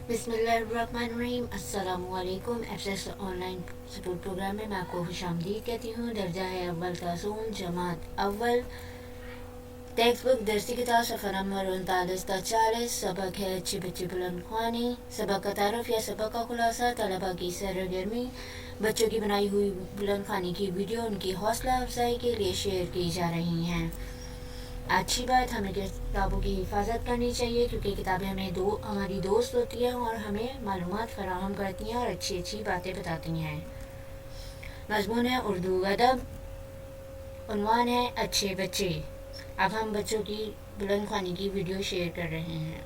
बिस्मिल्लाहिर्रहमानिर्रहीम। अस्सलामु अलैकुम। एफएस ऑनलाइन सपोर्ट प्रोग्राम में मैं आपको खुशामदीद कहती हूँ। दर्जा है अव्वल तासून जमात अव्वल। टेक्स्ट बुक दरसी किताब सफ़र नंबर 39 सबक है अच्छे बच्चे बुलंद ख्वानी। सबक का तारुफ या सबक का खुलासा तलबा की सरगर्मी। बच्चों की बनाई हुई बुलंद ख्वानी की वीडियो उनकी हौसला अफजाई के लिए शेयर की जा रही हैं। अच्छी बात, हमें किताबों की हिफाजत करनी चाहिए क्योंकि किताबें हमारी दोस्त होती हैं और हमें मालूमात फराहम करती हैं और अच्छी अच्छी बातें बताती हैं। मज़मून है उर्दू अदब, उन्वान है अच्छे बच्चे। अब हम बच्चों की बुलंद ख्वानी की वीडियो शेयर कर रहे हैं।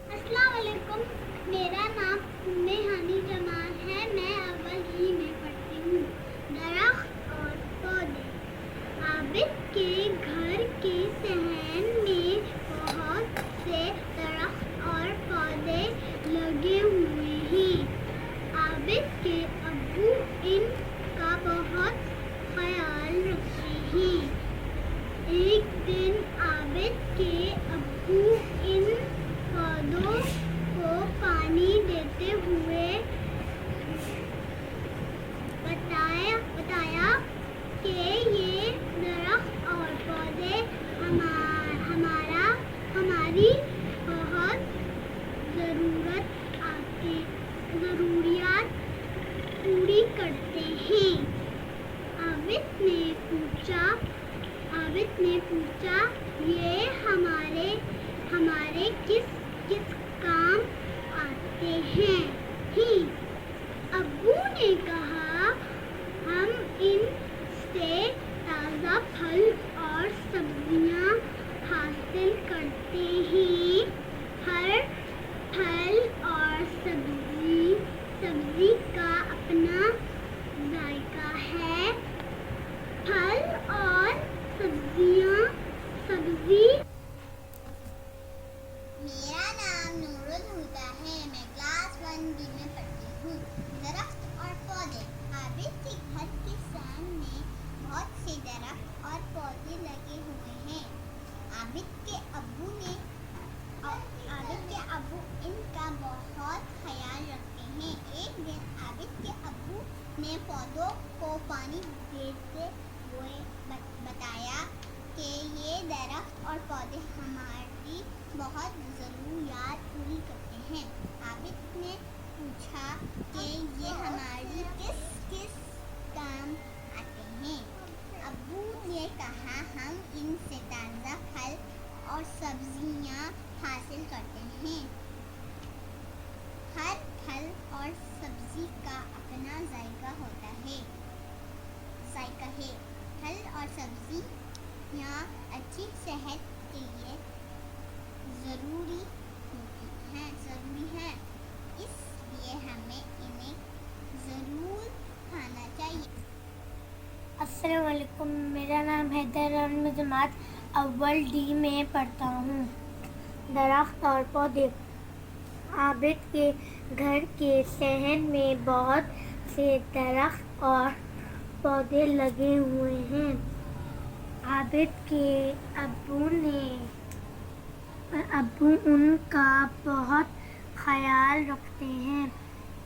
अस्सलाम वालेकुम, मेरा नाम उम्मे हानी जमाल है। मैं अव्वल ही में पढ़ती हूँ। दरख्त और पौधे। आबिद के घर के सहन में बहुत से दरख्त और पौधे लगे हुए हैं। आबिद के अब्बू इनका बहुत ख्याल रखते हैं। एक दिन आबिद के अब्बू इन पौधों को पानी देते हुए बताया कि ये दरख्त और पौधे हमारी बहुत ज़रूरियात पूरी करते हैं। आबिद ने पूछा ये हमारे किस काम आते हैं? अब्बू ने कहा हम इनसे ताज़ा फल और सब्जियां हासिल करते हैं। हर फल और सब्जी का अपना जायका है। फल और सब्जी। मेरा नाम नूरुल हुदा है। मैं क्लास 1B में पढ़ती हूँ। दरख्त और पौधे। आबिद के घर के सहन में बहुत से दरख्त और पौधे लगे हुए हैं। आबिद के अब्बू इनका बहुत ख्याल रखते हैं। एक दिन आबिद के अब्बू ने पौधों को पानी देते हुए बताया कि ये दरख्त और पौधे हमारी बहुत ज़रूरियात पूरी करते हैं। आबिद ने पूछा कि ये हमारी किस काम आते हैं? अब्बू ने कहा हम इनसे ताज़ा फल और सब्जियां हासिल करते हैं। हर फल और सब्जी का अपना जायका है। फल और सब्जियां अच्छी सेहत के लिए ज़रूरी है, इसलिए हमें इन्हें ज़रूर खाना चाहिए। अस्सलाम वालेकुम, मेरा नाम हैदर और मैं जमात अव्वल डी में पढ़ता हूँ। दरख्त और पौधे। आबिद के घर के सहन में बहुत से दरख्त और पौधे लगे हुए हैं। आबिद के अब्बू उनका बहुत ख्याल रखते हैं।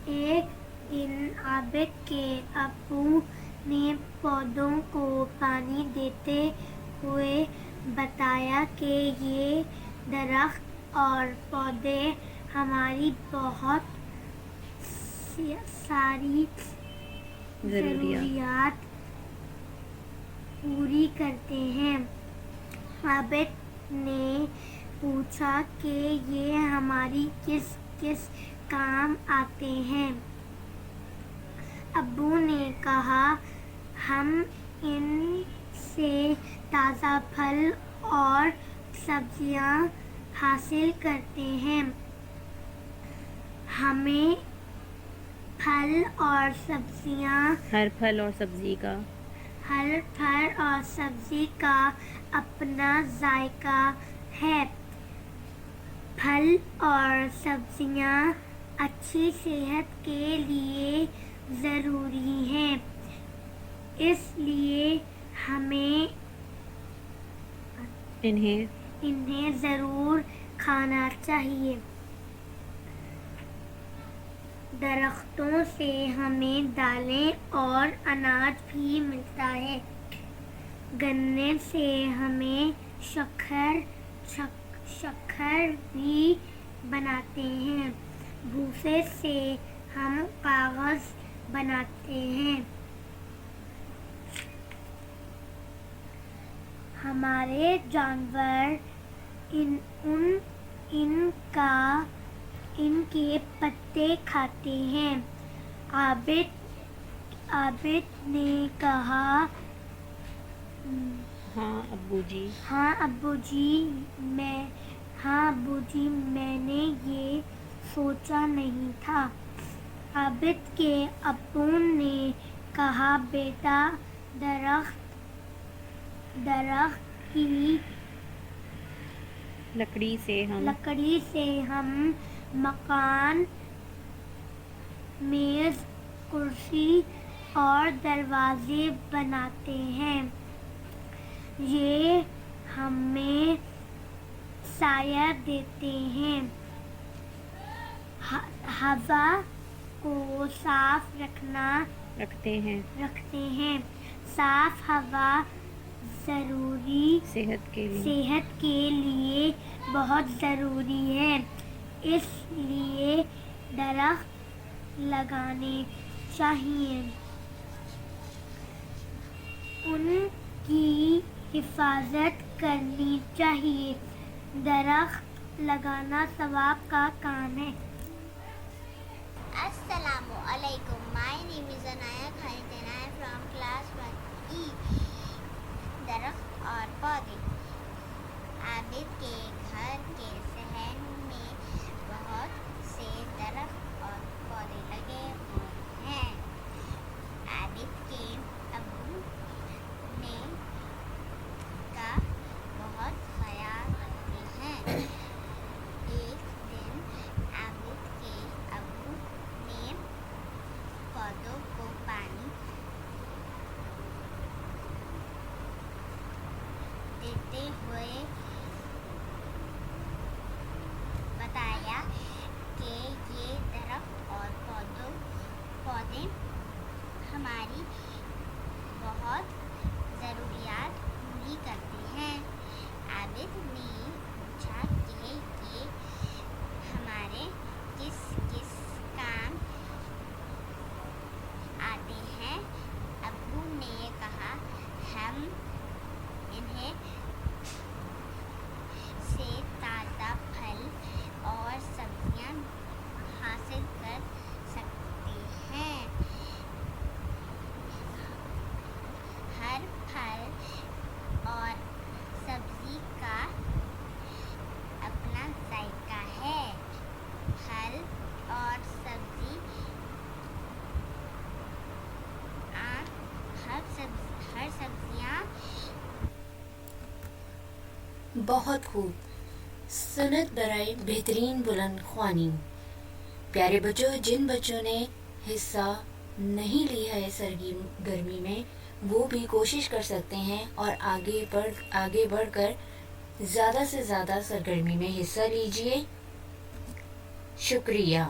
एक दिन आबिद के अब्बू ने पौधों को पानी देते हुए बताया कि ये दरख्त और पौधे हमारी बहुत सारी ज़रूरियात पूरी करते हैं। आबिद ने पूछा कि ये हमारी किस काम आते हैं? अब्बू ने कहा हम इनसे ताज़ा फल और सब्जियां हासिल करते हैं। हमें हर फल और सब्जी का अपना जायका है। फल और सब्जियां अच्छी सेहत के लिए ज़रूरी हैं, इसलिए हमें इन्हें ज़रूर खाना चाहिए। درختوں سے ہمیں دالیں اور اناج بھی ملتا ہے. گنے سے ہمیں شکر بھی بناتے ہیں. بھوسے سے ہم کاغذ بناتے ہیں. ہمارے جانور ان کے پتے کھاتے ہیں. عابد نے کہا ہاں ابو جی. ہاں ابو جی میں نے یہ سوچا نہیں تھا. عابد کے ابو نے کہا بیٹا درخت کی لکڑی سے ہم مکان، میز، کرسی اور دروازے بناتے ہیں. یہ ہمیں سایہ دیتے ہیں. ہوا کو صاف رکھتے ہیں. صاف ہوا ضروری صحت کے لیے بہت ضروری ہے. اس لیے درخت لگانے چاہیے. ان کی حفاظت کرنی چاہیے. درخت لگانا ثواب کا کام ہے. السلام علیکم. My name is Anaya Khalid and I am from class 1E. درخت اور پودے. عابد کے گھر کے صحن میں بہت سے درخت اور پودے لگے ہوئے ہیں. عابد کے ابو نے کا بہت خیال رکھتے ہیں. ایک دن عابد کے ابو نے پودوں کو پانی دیتے ہوئے بتایا کہ یہ درخت اور پودے ہماری بہت ضروریات پوری کرتے ہیں. عابد نے پوچھا کہ یہ ہمارے کس کس کام آتے ہیں. ابو نے کہا ہم انہیں سے تازہ پھل اور سبزیاں حاصل کر سکتے ہیں. ہر پھل اور سبزی کا اپنا ذائقہ ہے. پھل اور ہر سبزیاں بہت خوب. سنت برائے بہترین بلند خوانی. پیارے بچوں، جن بچوں نے حصہ نہیں لیا ہے سرگرمی میں وہ بھی کوشش کر سکتے ہیں اور آگے بڑھ کر زیادہ سے زیادہ سرگرمی میں حصہ لیجیے. شکریہ.